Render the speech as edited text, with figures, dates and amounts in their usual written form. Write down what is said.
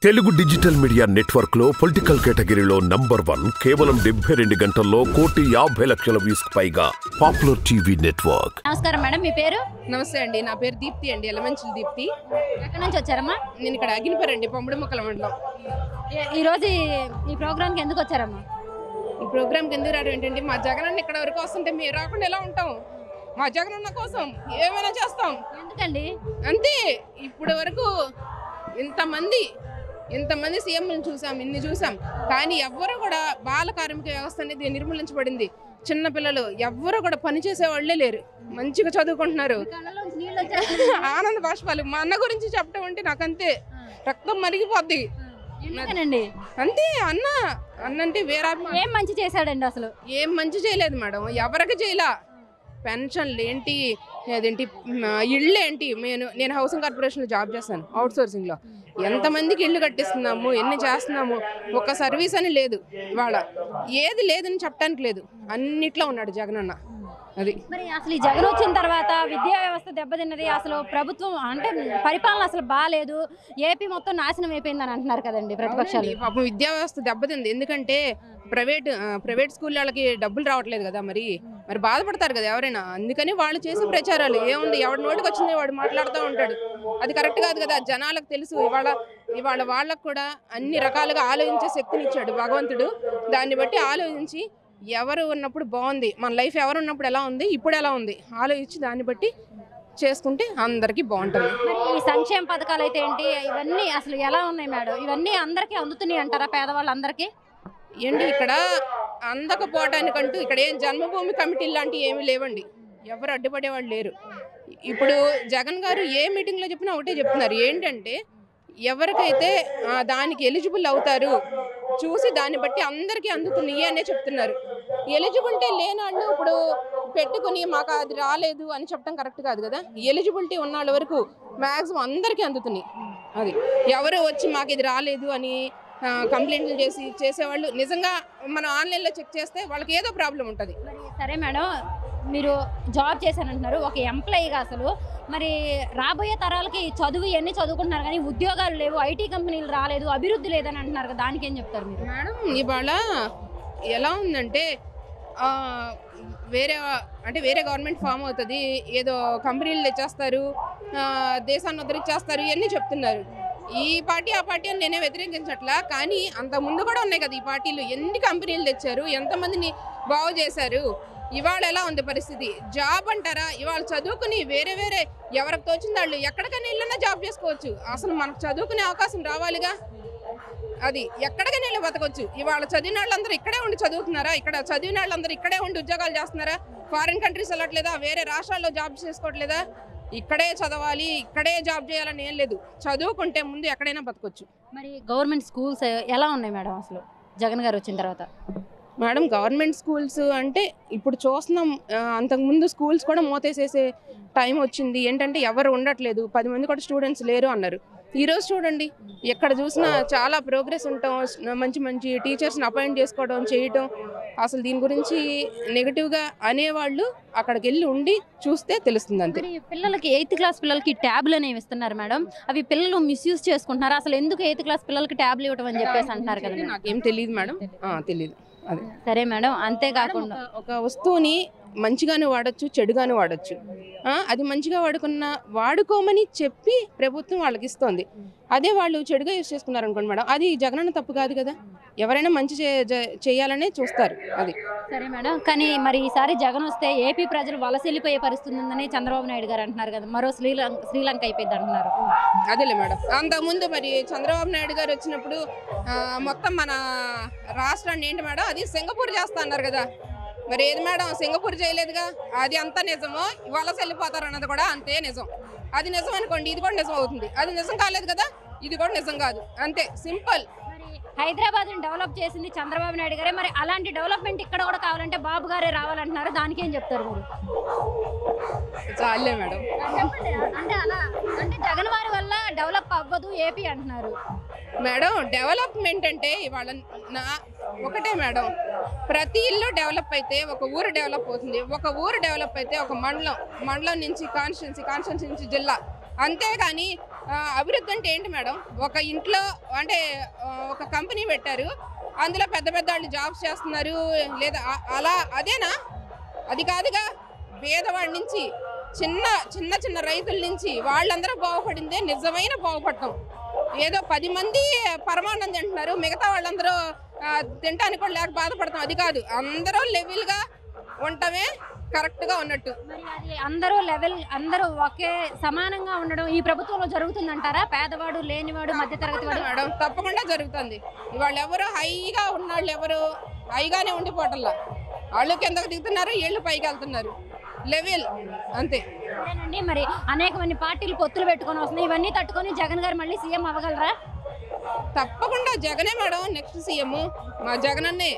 Telugu digital media network లో political కేటగిరీలో #1 కేవలం 72 గంటల్లో 1,50,00,000 వ్యూస్ పైగా పాపులర్ టీవీ నెట్వర్క్. నమస్కారం మేడం, మీ పేరు? నమస్తే అండి, నా పేరు దీప్తి అండి, ఎలమంచిల దీప్తి. ఎక్కడి నుంచి వచ్చారమ్మా? నేను ఇక్కడ అగిలిపరండి, పంబుడుముక్కల మండలం. ఈరోజు ఈ ప్రోగ్రామ్కి ఎందుకు వచ్చారమ్మా? ఈ ప్రోగ్రామ్కి ఎందుకు రావడం ఏంటంటే, మా జగనన్న ఇక్కడ వరకు వస్తుంటే మీరు రాకుండా ఎలా ఉంటాం? మా జగనన్న కోసం ఏమైనా చేస్తాం. ఎందుకండి? అంతే. ఇప్పటి వరకు ఇంతమంది సీఎంలను చూసాం, ఇన్ని చూసాం, కానీ ఎవ్వరు కూడా బాల కార్మిక వ్యవస్థ అనేది నిర్మూలించబడింది. చిన్నపిల్లలు ఎవ్వరు కూడా పనిచేసే వాళ్ళే లేరు, మంచిగా చదువుకుంటున్నారు. ఆనంద బాష్పాలు. మా అన్న గురించి చెప్పడం అంటే నాకంతే రక్తం మరిగిపోద్ది. అంతే. అన్నంటే వేరే ఏం మంచి చేశాడండి? అసలు ఏం మంచి చేయలేదు మేడం, ఎవరికి చేయలా. పెన్షన్లు ఏంటి, అదేంటి, ఇళ్ళు ఏంటి. నేను హౌసింగ్ కార్పొరేషన్లో జాబ్ చేస్తాను, అవుట్ సోర్సింగ్లో. ఎంతమందికి ఇళ్ళు కట్టిస్తున్నాము, ఎన్ని చేస్తున్నాము. ఒక సర్వీస్ అని లేదు, ఇవాళ ఏది లేదని చెప్పడానికి లేదు. అన్నిట్లో ఉన్నాడు జగనన్న. అది మరి అసలు ఈ జగన్ వచ్చిన తర్వాత విద్యా వ్యవస్థ దెబ్బతిన్నది. అసలు ప్రభుత్వం అంటే పరిపాలన అసలు బాగాలేదు, ఏపీ మొత్తం నాశనం అయిపోయిందని అంటున్నారు కదండి ప్రతిపక్షాలు. పాపం విద్యా వ్యవస్థ దెబ్బతింది. ఎందుకంటే ప్రైవేట్ స్కూల్ వాళ్ళకి డబ్బులు రావట్లేదు కదా, మరి బాధపడతారు కదా ఎవరైనా. అందుకని వాళ్ళు చేసే ప్రచారాలు ఏముంది, ఎవరి నోటికి వచ్చింది వాడు మాట్లాడుతూ ఉంటాడు. అది కరెక్ట్ కాదు కదా, జనాలకు తెలుసు. ఇవాళ వాళ్ళకు కూడా అన్ని రకాలుగా ఆలోచించే శక్తిని ఇచ్చాడు భగవంతుడు. దాన్ని బట్టి ఆలోచించి ఎవరు ఉన్నప్పుడు బాగుంది, మన లైఫ్ ఎవరు ఉన్నప్పుడు ఎలా ఉంది, ఇప్పుడు ఎలా ఉంది ఆలోచించి దాన్ని బట్టి చేసుకుంటే అందరికీ బాగుంటుంది. ఈ సంక్షేమ పథకాలు అయితే ఏంటి, ఇవన్నీ అసలు ఎలా ఉన్నాయి మేడం? ఇవన్నీ అందరికీ అందుతున్నాయి అంటారా, పేదవాళ్ళందరికీ? ఏంటి ఇక్కడ అందకపోవటానికంటూ ఇక్కడ ఏం జన్మభూమి కమిటీలు లాంటివి ఏమీ లేవండి, ఎవరు అడ్డుపడేవాళ్ళు లేరు. ఇప్పుడు జగన్ గారు ఏ మీటింగ్లో చెప్పినా ఒకటే చెప్తున్నారు, ఏంటంటే ఎవరికైతే దానికి ఎలిజిబుల్ అవుతారు చూసి దాన్ని బట్టి అందరికీ అందుతున్నాయి అనే చెప్తున్నారు. ఎలిజిబిలిటీ లేనాళ్ళు ఇప్పుడు పెట్టుకుని మాకు అది రాలేదు అని చెప్పడం కరెక్ట్ కాదు కదా. ఎలిజిబిలిటీ ఉన్న వాళ్ళ వరకు మ్యాక్సిమం అందరికీ అందుతున్నాయి. అది ఎవరు వచ్చి మాకు ఇది రాలేదు అని కంప్లైంట్లు చేసేవాళ్ళు నిజంగా మనం ఆన్లైన్లో చెక్ చేస్తే వాళ్ళకి ఏదో ప్రాబ్లం ఉంటుంది. సరే మేడం, మీరు జాబ్ చేశానంటున్నారు ఒక ఎంప్లాయీగా. అసలు మరి రాబోయే తరాలకి చదువు ఇవన్నీ చదువుకుంటున్నారు కానీ ఉద్యోగాలు లేవు, ఐటీ కంపెనీలు రాలేదు, అభివృద్ధి లేదని అంటున్నారు కదా, దానికి ఏం చెప్తారు మీరు? మేడం ఇవాళ ఎలా ఉందంటే వేరే గవర్నమెంట్ ఫామ్ అవుతుంది, ఏదో కంపెనీలు తెచ్చేస్తారు, దేశాన్ని ఉద్ధరించేస్తారు, ఇవన్నీ చెప్తున్నారు. ఈ పార్టీ ఆ పార్టీ అని నేనే వ్యతిరేకించట్లా, కానీ అంత ముందు కూడా ఉన్నాయి కదా ఈ పార్టీలు. ఎన్ని కంపెనీలు తెచ్చారు, ఎంతమందిని బాగు చేశారు. ఇవాళ ఎలా ఉంది పరిస్థితి? జాబ్ అంటారా, ఇవాళ చదువుకుని వేరే ఎవరికి తోచిన వాళ్ళు ఎక్కడికైనా ఇళ్ళన్నా జాబ్ చేసుకోవచ్చు. అసలు మనకు చదువుకునే అవకాశం రావాలిగా. అది ఎక్కడికైనా వెళ్ళి బతకొచ్చు. ఇవాళ చదివిన వాళ్ళందరూ ఇక్కడే ఉండి చదువుతున్నారా? ఇక్కడ చదివిన వాళ్ళందరూ ఇక్కడే ఉండి ఉద్యోగాలు చేస్తున్నారా? ఫారిన్ కంట్రీస్ వెళ్ళట్లేదా? వేరే రాష్ట్రాల్లో జాబ్ చేసుకోవట్లేదా? ఇక్కడే చదవాలి, ఇక్కడే జాబ్ చేయాలని ఏం లేదు. చదువుకుంటే ముందు ఎక్కడైనా బతకొచ్చు. మరి గవర్నమెంట్ స్కూల్స్ ఎలా ఉన్నాయి మేడం అసలు జగన్ గారు వచ్చిన తర్వాత? మేడం గవర్నమెంట్ స్కూల్స్ అంటే ఇప్పుడు చూస్తున్నాం, అంతకుముందు స్కూల్స్ కూడా మూతేసేసే టైం వచ్చింది. ఏంటంటే ఎవరు ఉండట్లేదు, 10 మంది కూడా స్టూడెంట్స్ లేరు అన్నారు. ఈరోజు చూడండి, ఎక్కడ చూసినా చాలా ప్రోగ్రెస్ ఉండటం, మంచి టీచర్స్ని అపాయింట్ చేసుకోవడం, చేయటం. అసలు దీని గురించి నెగిటివ్గా అనేవాళ్ళు అక్కడికి వెళ్ళి ఉండి చూస్తే తెలుస్తుంది. అంతే. పిల్లలకి 8th క్లాస్ పిల్లలకి ట్యాబ్లు అనేవి ఇస్తున్నారు మేడం, అవి పిల్లలు మిస్యూజ్ చేసుకుంటున్నారు. అసలు ఎందుకు 8th క్లాస్ పిల్లలకి ట్యాబ్లు ఇవ్వడం అని చెప్పేసి అంటున్నారు కదా? నాకేం తెలియదు మేడం, తెలియదు. అదే. సరే మేడం, అంతేకాకుండా ఒక వస్తువుని మంచిగానే వాడచ్చు, చెడుగానే వాడచ్చు. అది మంచిగా వాడుకోమని చెప్పి ప్రభుత్వం వాళ్ళకి ఇస్తుంది. అదే వాళ్ళు చెడుగా యూజ్ చేసుకున్నారు అనుకోండి మేడం, అది జగనన్న తప్పు కాదు కదా. ఎవరైనా మంచి చేయాలనే చూస్తారు. అది సరే మేడం, కానీ మరి ఈసారి జగన్ వస్తే ఏపీ ప్రజలు వలస వెళ్ళిపోయే పరిస్థితి ఉందని చంద్రబాబు నాయుడు గారు అంటున్నారు కదా, మరో శ్రీలంక అయిపోయింది అంటున్నారు. అదేలే మేడం, అంతకుముందు మరి చంద్రబాబు నాయుడు గారు వచ్చినప్పుడు మొత్తం మన రాష్ట్రాన్ని ఏంటి మేడం, అది సింగపూర్ చేస్తా అన్నారు కదా. మరి ఏది మేడం, సింగపూర్ చేయలేదుగా. అది అంతా నిజమో, వలస వెళ్ళిపోతారు అన్నది కూడా అంతే నిజం. అది నిజం అనుకోండి, ఇది కూడా నిజం అవుతుంది. అది నిజం కాలేదు కదా, ఇది కూడా నిజం కాదు. అంతే, సింపుల్. హైదరాబాద్ డెవలప్ చేసింది చంద్రబాబు నాయుడు గారే, మరి అలాంటి డెవలప్మెంట్ ఇక్కడ కూడా కావాలంటే బాబు గారే రావాలంటున్నారు, దానికి ఏం చెప్తారు మీరు? చాలే మేడం, అంటే జగన్ వారి వల్ల డెవలప్ అవ్వదు ఏపీ అంటున్నారు మేడం. డెవలప్మెంట్ అంటే ఇవాళ ఒకటే మేడం, ప్రతి ఇల్లు డెవలప్ అయితే ఒక ఊరు డెవలప్ అవుతుంది, ఒక ఊరు డెవలప్ అయితే ఒక మండలం నుంచి కాన్స్టిట్యున్సీ నుంచి జిల్లా. అంతేగాని అభివృద్ధి అంటే ఏంటి మేడం? ఒక ఇంట్లో అంటే ఒక కంపెనీ పెట్టారు, అందులో పెద్ద పెద్ద వాళ్ళు జాబ్స్ చేస్తున్నారు లేదా అలా అదేనా? అది కాదుగా. పేదవాడి నుంచి చిన్న చిన్న చిన్న రైతుల నుంచి వాళ్ళందరూ బాగుపడిందే నిజమైన బాగుపడటం. ఏదో 10 మంది పరమాన్నం తింటున్నారు, మిగతా వాళ్ళందరూ తినడానికి కూడా లేక బాధపడతాం, అది కాదు. అందరూ లెవెల్గా ఉండటమే కరెక్ట్గా ఉన్నట్టు. మరి అది అందరూ ఒకే సమానంగా ఉండడం ఈ ప్రభుత్వంలో జరుగుతుందంటారా? పేదవాడు, లేనివాడు, మధ్యతరగతి వాడు మేడం తప్పకుండా జరుగుతుంది. ఇవాళ ఎవరు హైగా ఉన్నాళ్ళు ఎవరు హైగానే ఉండిపోవటంలా, వాళ్ళు కిందకు దిగుతున్నారు, వీళ్ళు పైకి వెళ్తున్నారు. లెవెల్ అంతే. అదేనండి. మరి అనేకమంది పార్టీలు పొత్తులు పెట్టుకొని వస్తున్నాయి, ఇవన్నీ తట్టుకొని జగన్ గారు మళ్ళీ సీఎం అవ్వగలరా? తప్పకుండా జగనే మేడం నెక్స్ట్ సీఎం, మా జగనన్నే.